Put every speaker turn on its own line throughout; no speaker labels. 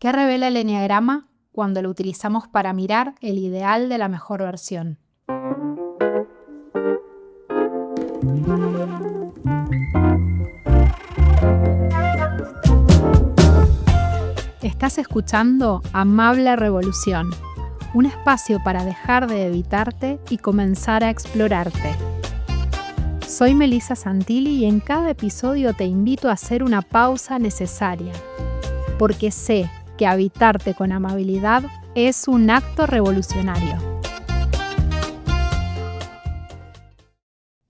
¿Qué revela el eneagrama cuando lo utilizamos para mirar el ideal de la mejor versión? Estás escuchando Amable Revolución, un espacio para dejar de evitarte y comenzar a explorarte. Soy Melissa Santilli y en cada episodio te invito a hacer una pausa necesaria, porque sé que habitarte con amabilidad es un acto revolucionario.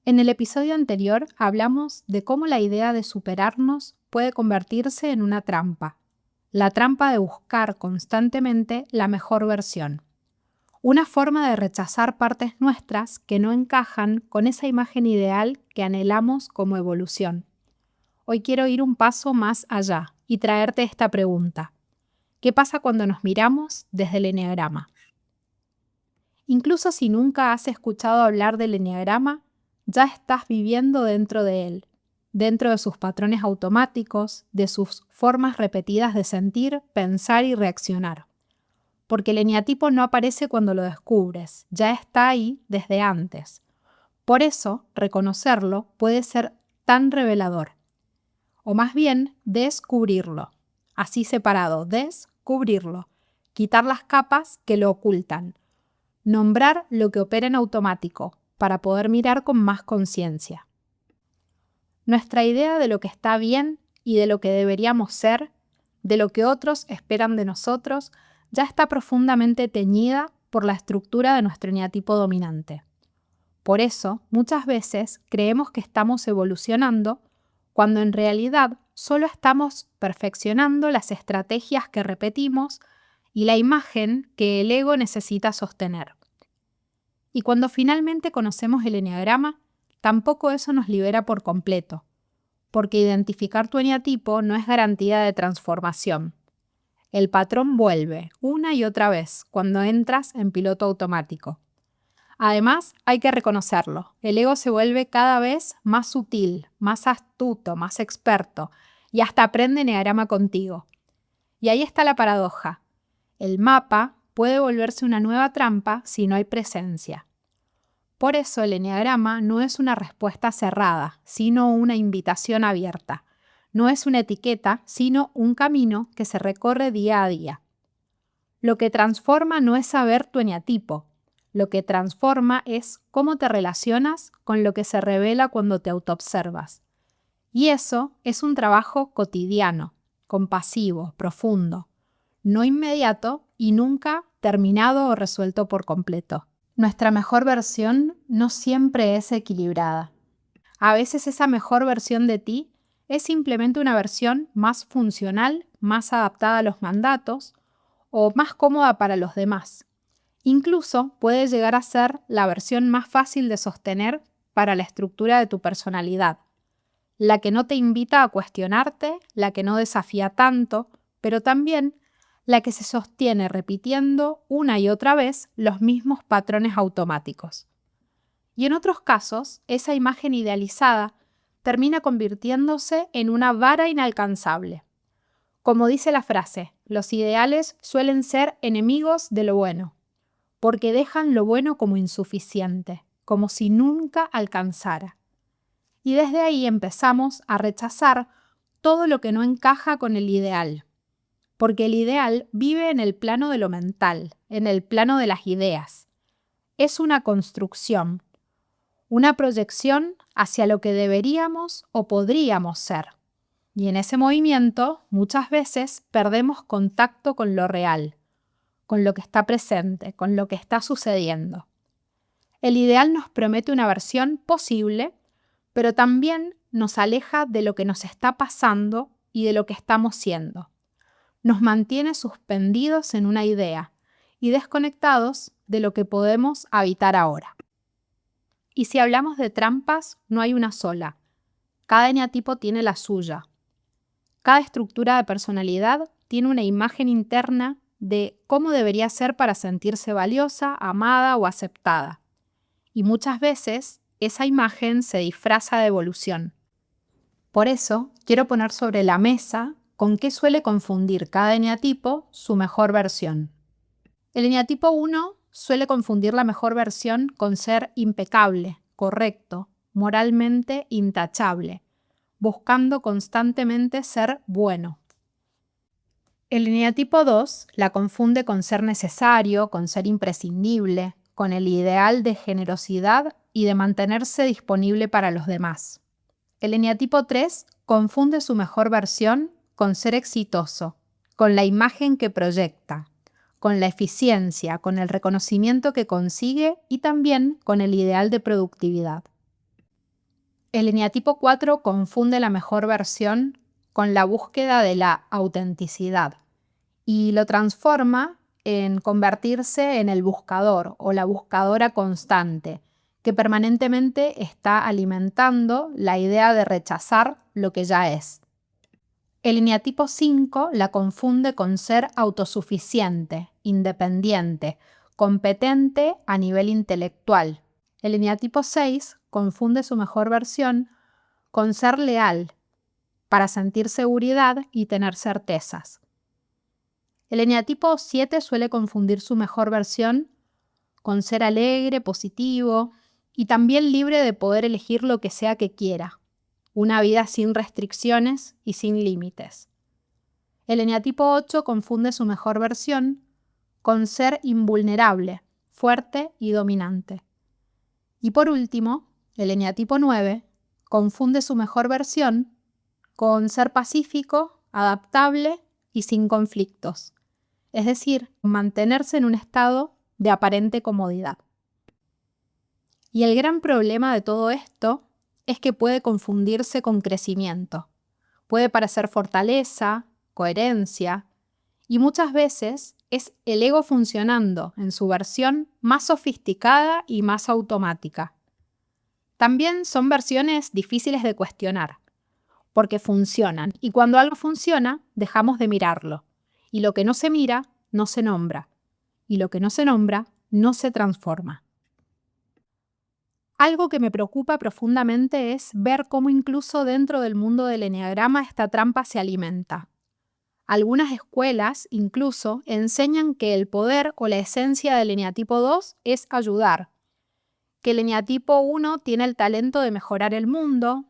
En el episodio anterior hablamos de cómo la idea de superarnos puede convertirse en una trampa, la trampa de buscar constantemente la mejor versión. Una forma de rechazar partes nuestras que no encajan con esa imagen ideal que anhelamos como evolución. Hoy quiero ir un paso más allá y traerte esta pregunta. ¿Qué pasa cuando nos miramos desde el eneagrama? Incluso si nunca has escuchado hablar del eneagrama, ya estás viviendo dentro de él, dentro de sus patrones automáticos, de sus formas repetidas de sentir, pensar y reaccionar. Porque el eneatipo no aparece cuando lo descubres, ya está ahí desde antes. Por eso, reconocerlo puede ser tan revelador. O más bien, descubrirlo. Así separado, descubrirlo. Quitar las capas que lo ocultan. Nombrar lo que opera en automático, para poder mirar con más conciencia. Nuestra idea de lo que está bien y de lo que deberíamos ser, de lo que otros esperan de nosotros, ya está profundamente teñida por la estructura de nuestro eneatipo dominante. Por eso, muchas veces creemos que estamos evolucionando, cuando en realidad solo estamos perfeccionando las estrategias que repetimos y la imagen que el ego necesita sostener. Y cuando finalmente conocemos el eneagrama, tampoco eso nos libera por completo, porque identificar tu eneatipo no es garantía de transformación. El patrón vuelve una y otra vez cuando entras en piloto automático. Además, hay que reconocerlo, el ego se vuelve cada vez más sutil, más astuto, más experto, y hasta aprende eneagrama contigo. Y ahí está la paradoja. El mapa puede volverse una nueva trampa si no hay presencia. Por eso el eneagrama no es una respuesta cerrada, sino una invitación abierta. No es una etiqueta, sino un camino que se recorre día a día. Lo que transforma no es saber tu eneatipo. Lo que transforma es cómo te relacionas con lo que se revela cuando te autoobservas. Y eso es un trabajo cotidiano, compasivo, profundo, no inmediato y nunca terminado o resuelto por completo. Nuestra mejor versión no siempre es equilibrada. A veces esa mejor versión de ti es simplemente una versión más funcional, más adaptada a los mandatos o más cómoda para los demás. Incluso puede llegar a ser la versión más fácil de sostener para la estructura de tu personalidad, la que no te invita a cuestionarte, la que no desafía tanto, pero también la que se sostiene repitiendo una y otra vez los mismos patrones automáticos. Y en otros casos, esa imagen idealizada termina convirtiéndose en una vara inalcanzable. Como dice la frase, los ideales suelen ser enemigos de lo bueno, porque dejan lo bueno como insuficiente, como si nunca alcanzara. Y desde ahí empezamos a rechazar todo lo que no encaja con el ideal, porque el ideal vive en el plano de lo mental, en el plano de las ideas. Es una construcción, una proyección hacia lo que deberíamos o podríamos ser. Y en ese movimiento, muchas veces perdemos contacto con lo real, con lo que está presente, con lo que está sucediendo. El ideal nos promete una versión posible, pero también nos aleja de lo que nos está pasando y de lo que estamos siendo. Nos mantiene suspendidos en una idea y desconectados de lo que podemos habitar ahora. Y si hablamos de trampas, no hay una sola. Cada eneatipo tiene la suya. Cada estructura de personalidad tiene una imagen interna de cómo debería ser para sentirse valiosa, amada o aceptada. Y muchas veces esa imagen se disfraza de evolución. Por eso quiero poner sobre la mesa ¿Con qué suele confundir cada eneatipo su mejor versión? El eneatipo 1 suele confundir la mejor versión con ser impecable, correcto, moralmente intachable, buscando constantemente ser bueno. El eneatipo 2 la confunde con ser necesario, con ser imprescindible, con el ideal de generosidad y de mantenerse disponible para los demás. El eneatipo 3 confunde su mejor versión con ser exitoso, con la imagen que proyecta, con la eficiencia, con el reconocimiento que consigue y también con el ideal de productividad. El eneatipo 4 confunde la mejor versión con la búsqueda de la autenticidad y lo transforma en convertirse en el buscador o la buscadora constante, que permanentemente está alimentando la idea de rechazar lo que ya es. El eneatipo 5 la confunde con ser autosuficiente, independiente, competente a nivel intelectual. El eneatipo 6 confunde su mejor versión con ser leal, para sentir seguridad y tener certezas. El eneatipo 7 suele confundir su mejor versión con ser alegre, positivo y también libre de poder elegir lo que sea que quiera. Una vida sin restricciones y sin límites. El eneatipo 8 confunde su mejor versión con ser invulnerable, fuerte y dominante. Y por último, el eneatipo 9 confunde su mejor versión con ser pacífico, adaptable y sin conflictos. Es decir, mantenerse en un estado de aparente comodidad. Y el gran problema de todo esto es que puede confundirse con crecimiento. Puede parecer fortaleza, coherencia, y muchas veces es el ego funcionando en su versión más sofisticada y más automática. También son versiones difíciles de cuestionar, porque funcionan, y cuando algo funciona, dejamos de mirarlo, y lo que no se mira, no se nombra, y lo que no se nombra, no se transforma. Algo que me preocupa profundamente es ver cómo incluso dentro del mundo del eneagrama esta trampa se alimenta. Algunas escuelas incluso enseñan que el poder o la esencia del eneatipo 2 es ayudar, que el eneatipo 1 tiene el talento de mejorar el mundo,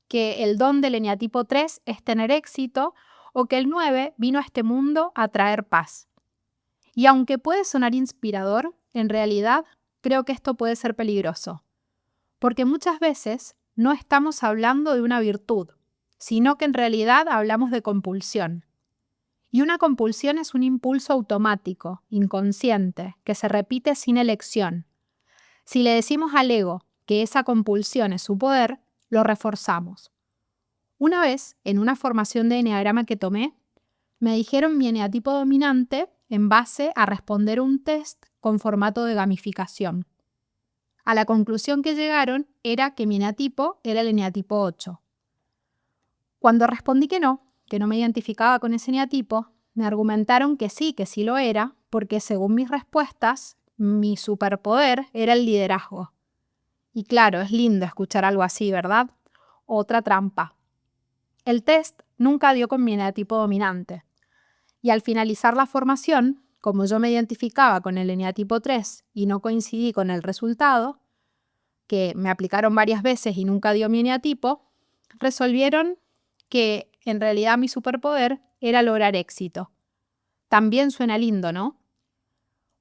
que el don del eneatipo 3 es tener éxito o que el 9 vino a este mundo a traer paz. Y aunque puede sonar inspirador, en realidad creo que esto puede ser peligroso. Porque muchas veces no estamos hablando de una virtud, sino que en realidad hablamos de compulsión. Y una compulsión es un impulso automático, inconsciente, que se repite sin elección. Si le decimos al ego que esa compulsión es su poder, lo reforzamos. Una vez, en una formación de eneagrama que tomé, me dijeron mi eneatipo dominante en base a responder un test con formato de gamificación. A la conclusión que llegaron era que mi eneatipo era el eneatipo 8. Cuando respondí que no me identificaba con ese eneatipo, me argumentaron que sí lo era, porque según mis respuestas, mi superpoder era el liderazgo. Y claro, es lindo escuchar algo así, ¿verdad? Otra trampa. El test nunca dio con mi eneatipo dominante. Y al finalizar la formación, como yo me identificaba con el eneatipo 3 y no coincidí con el resultado, que me aplicaron varias veces y nunca dio mi eneatipo, resolvieron que en realidad mi superpoder era lograr éxito. También suena lindo, ¿no?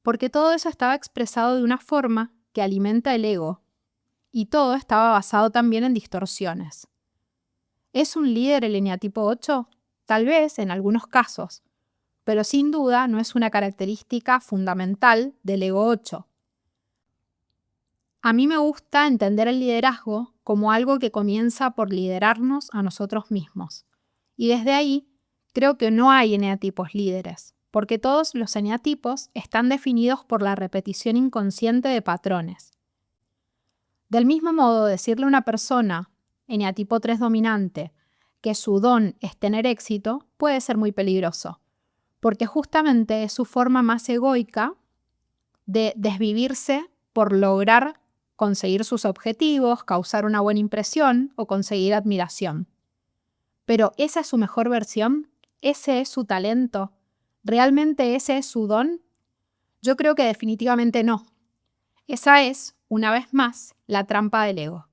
Porque todo eso estaba expresado de una forma que alimenta el ego, y todo estaba basado también en distorsiones. ¿Es un líder el eneatipo 8? Tal vez en algunos casos, pero sin duda no es una característica fundamental del ego 8. A mí me gusta entender el liderazgo como algo que comienza por liderarnos a nosotros mismos. Y desde ahí, creo que no hay eneatipos líderes, porque todos los eneatipos están definidos por la repetición inconsciente de patrones. Del mismo modo, decirle a una persona, eneatipo 3 dominante, que su don es tener éxito, puede ser muy peligroso, porque justamente es su forma más egoica de desvivirse por lograr conseguir sus objetivos, causar una buena impresión o conseguir admiración. Pero ¿esa es su mejor versión? ¿Ese es su talento? ¿Realmente ese es su don? Yo creo que definitivamente no. Esa es, una vez más, la trampa del ego.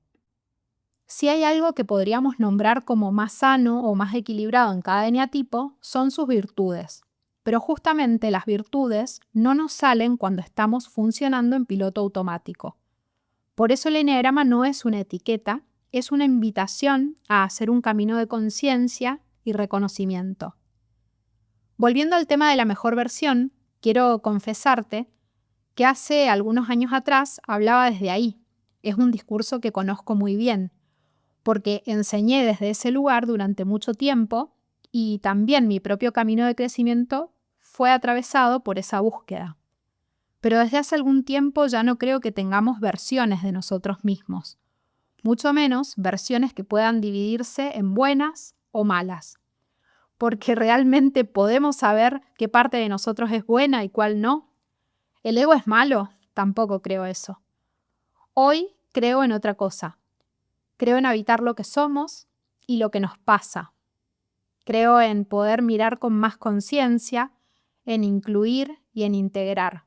Si hay algo que podríamos nombrar como más sano o más equilibrado en cada eneatipo, son sus virtudes. Pero justamente las virtudes no nos salen cuando estamos funcionando en piloto automático. Por eso el eneagrama no es una etiqueta, es una invitación a hacer un camino de conciencia y reconocimiento. Volviendo al tema de la mejor versión, quiero confesarte que hace algunos años atrás hablaba desde ahí. Es un discurso que conozco muy bien, porque enseñé desde ese lugar durante mucho tiempo y también mi propio camino de crecimiento fue atravesado por esa búsqueda. Pero desde hace algún tiempo ya no creo que tengamos versiones de nosotros mismos, mucho menos versiones que puedan dividirse en buenas o malas, porque realmente podemos saber qué parte de nosotros es buena y cuál no. ¿El ego es malo? Tampoco creo eso. Hoy creo en otra cosa. Creo en habitar lo que somos y lo que nos pasa. Creo en poder mirar con más conciencia, en incluir y en integrar.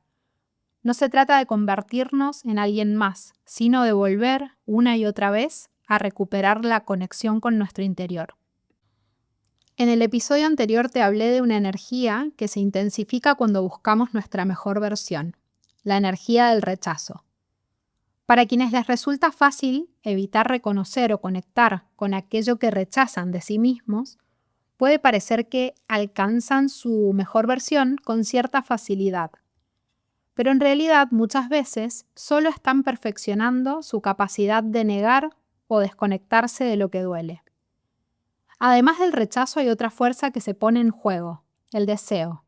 No se trata de convertirnos en alguien más, sino de volver una y otra vez a recuperar la conexión con nuestro interior. En el episodio anterior te hablé de una energía que se intensifica cuando buscamos nuestra mejor versión, la energía del rechazo. Para quienes les resulta fácil evitar reconocer o conectar con aquello que rechazan de sí mismos, puede parecer que alcanzan su mejor versión con cierta facilidad. Pero en realidad muchas veces solo están perfeccionando su capacidad de negar o desconectarse de lo que duele. Además del rechazo hay otra fuerza que se pone en juego, el deseo.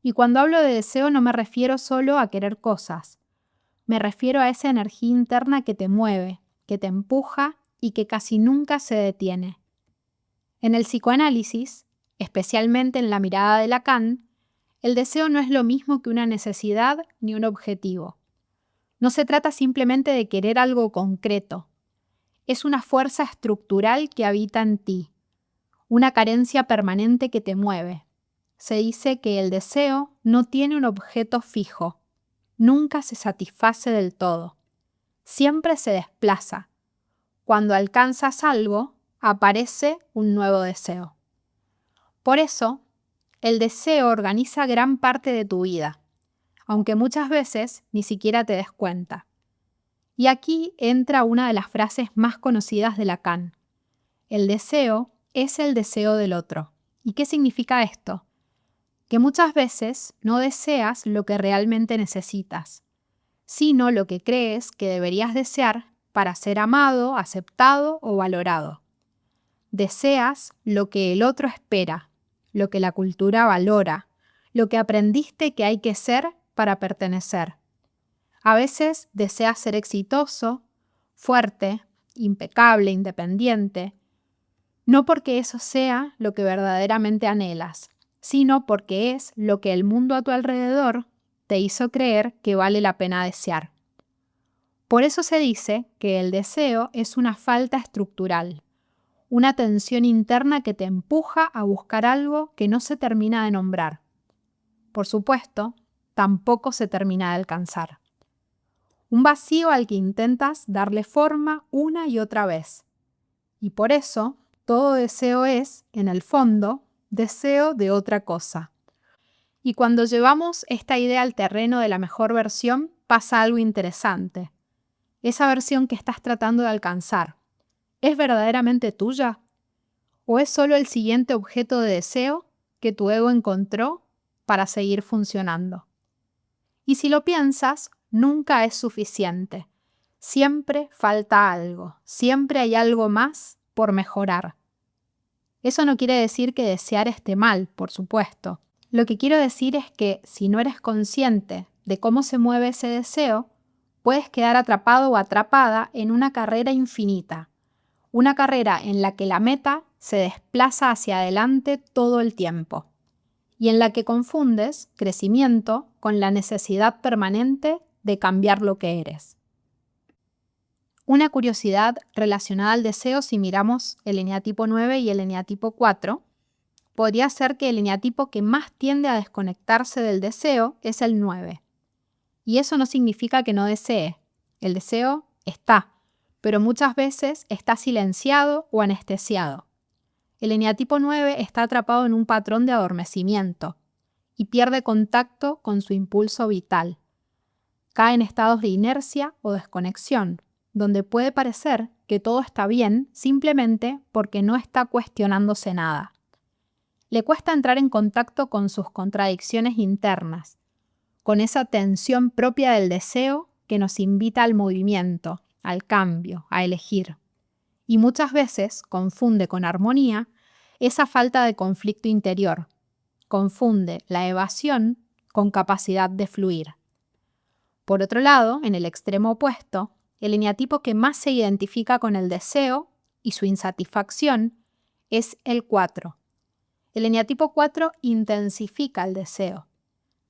Y cuando hablo de deseo no me refiero solo a querer cosas. Me refiero a esa energía interna que te mueve, que te empuja y que casi nunca se detiene. En el psicoanálisis, especialmente en la mirada de Lacan, el deseo no es lo mismo que una necesidad ni un objetivo. No se trata simplemente de querer algo concreto. Es una fuerza estructural que habita en ti, una carencia permanente que te mueve. Se dice que el deseo no tiene un objeto fijo, nunca se satisface del todo, siempre se desplaza. Cuando alcanzas algo, aparece un nuevo deseo. Por eso, el deseo organiza gran parte de tu vida, aunque muchas veces ni siquiera te des cuenta. Y aquí entra una de las frases más conocidas de Lacan. El deseo es el deseo del otro. ¿Y qué significa esto? Que muchas veces no deseas lo que realmente necesitas, sino lo que crees que deberías desear para ser amado, aceptado o valorado. Deseas lo que el otro espera, lo que la cultura valora, lo que aprendiste que hay que ser para pertenecer. A veces deseas ser exitoso, fuerte, impecable, independiente, no porque eso sea lo que verdaderamente anhelas, sino porque es lo que el mundo a tu alrededor te hizo creer que vale la pena desear. Por eso se dice que el deseo es una falta estructural, una tensión interna que te empuja a buscar algo que no se termina de nombrar. Por supuesto, tampoco se termina de alcanzar. Un vacío al que intentas darle forma una y otra vez. Y por eso, todo deseo es, en el fondo, deseo de otra cosa. Y cuando llevamos esta idea al terreno de la mejor versión, pasa algo interesante. Esa versión que estás tratando de alcanzar, ¿es verdaderamente tuya? ¿O es solo el siguiente objeto de deseo que tu ego encontró para seguir funcionando? Y si lo piensas, nunca es suficiente. Siempre falta algo, siempre hay algo más por mejorar. Eso no quiere decir que desear esté mal, por supuesto. Lo que quiero decir es que si no eres consciente de cómo se mueve ese deseo, puedes quedar atrapado o atrapada en una carrera infinita, una carrera en la que la meta se desplaza hacia adelante todo el tiempo y en la que confundes crecimiento con la necesidad permanente de cambiar lo que eres. Una curiosidad relacionada al deseo si miramos el eneatipo 9 y el eneatipo 4 podría ser que el eneatipo que más tiende a desconectarse del deseo es el 9. Y eso no significa que no desee. El deseo está, pero muchas veces está silenciado o anestesiado. El eneatipo 9 está atrapado en un patrón de adormecimiento y pierde contacto con su impulso vital. Cae en estados de inercia o desconexión, donde puede parecer que todo está bien simplemente porque no está cuestionándose nada. Le cuesta entrar en contacto con sus contradicciones internas, con esa tensión propia del deseo que nos invita al movimiento, al cambio, a elegir. Y muchas veces confunde con armonía esa falta de conflicto interior. Confunde la evasión con capacidad de fluir. Por otro lado, en el extremo opuesto, el eneatipo que más se identifica con el deseo y su insatisfacción es el 4. El eneatipo 4 intensifica el deseo.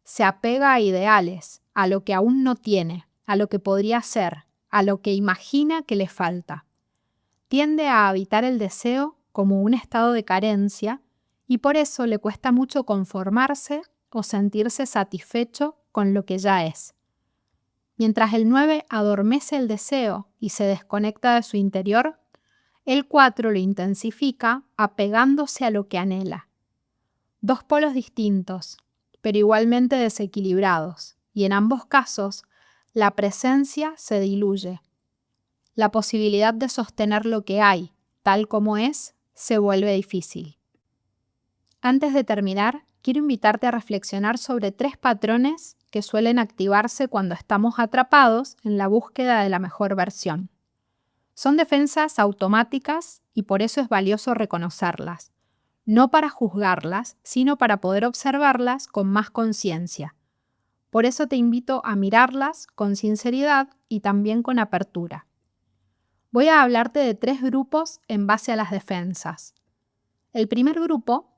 Se apega a ideales, a lo que aún no tiene, a lo que podría ser, a lo que imagina que le falta. Tiende a habitar el deseo como un estado de carencia y por eso le cuesta mucho conformarse o sentirse satisfecho con lo que ya es. Mientras el 9 adormece el deseo y se desconecta de su interior, el 4 lo intensifica apegándose a lo que anhela. Dos polos distintos, pero igualmente desequilibrados, y en ambos casos la presencia se diluye. La posibilidad de sostener lo que hay, tal como es, se vuelve difícil. Antes de terminar, quiero invitarte a reflexionar sobre 3 patrones que suelen activarse cuando estamos atrapados en la búsqueda de la mejor versión. Son defensas automáticas y por eso es valioso reconocerlas, no para juzgarlas, sino para poder observarlas con más conciencia. Por eso te invito a mirarlas con sinceridad y también con apertura. Voy a hablarte de 3 grupos en base a las defensas. El primer grupo,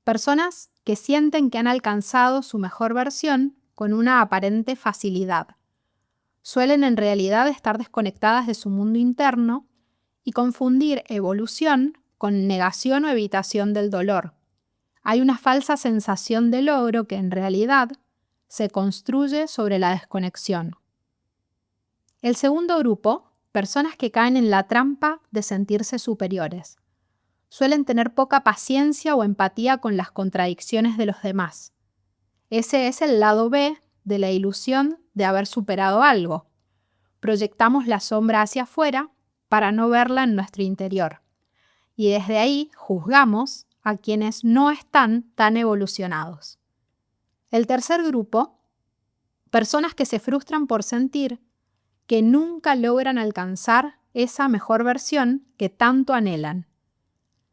personas que sienten que han alcanzado su mejor versión con una aparente facilidad. Suelen en realidad estar desconectadas de su mundo interno y confundir evolución con negación o evitación del dolor. Hay una falsa sensación de logro que en realidad se construye sobre la desconexión. El segundo grupo, personas que caen en la trampa de sentirse superiores. Suelen tener poca paciencia o empatía con las contradicciones de los demás. Ese es el lado B de la ilusión de haber superado algo. Proyectamos la sombra hacia afuera para no verla en nuestro interior. Y desde ahí juzgamos a quienes no están tan evolucionados. El tercer grupo, personas que se frustran por sentir que nunca logran alcanzar esa mejor versión que tanto anhelan.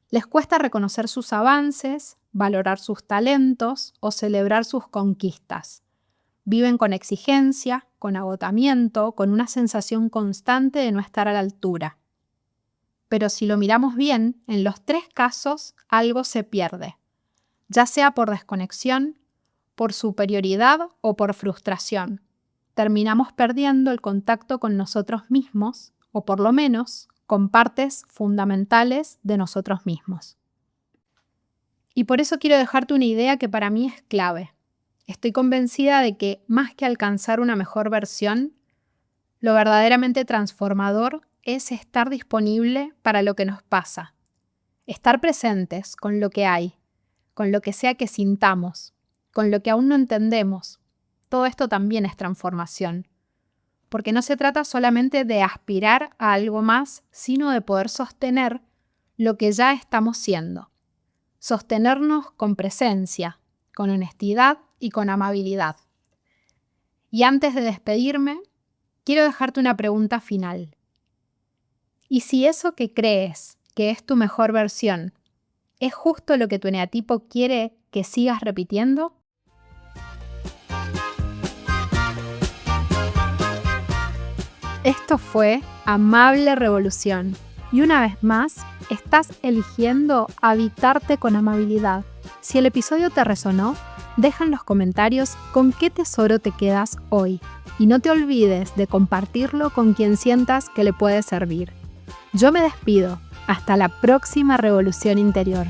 Les cuesta reconocer sus avances, valorar sus talentos o celebrar sus conquistas. Viven con exigencia, con agotamiento, con una sensación constante de no estar a la altura. Pero si lo miramos bien, en los 3 casos algo se pierde, ya sea por desconexión, por superioridad o por frustración. Terminamos perdiendo el contacto con nosotros mismos, o por lo menos con partes fundamentales de nosotros mismos. Y por eso quiero dejarte una idea que para mí es clave. Estoy convencida de que más que alcanzar una mejor versión, lo verdaderamente transformador es estar disponible para lo que nos pasa. Estar presentes con lo que hay, con lo que sea que sintamos, con lo que aún no entendemos. Todo esto también es transformación. Porque no se trata solamente de aspirar a algo más, sino de poder sostener lo que ya estamos siendo. Sostenernos con presencia, con honestidad y con amabilidad. Y antes de despedirme, quiero dejarte una pregunta final. ¿Y si eso que crees que es tu mejor versión es justo lo que tu eneatipo quiere que sigas repitiendo? Esto fue Amable Revolución. Y una vez más, estás eligiendo habitarte con amabilidad. Si el episodio te resonó, deja en los comentarios con qué tesoro te quedas hoy. Y no te olvides de compartirlo con quien sientas que le puede servir. Yo me despido. Hasta la próxima revolución interior.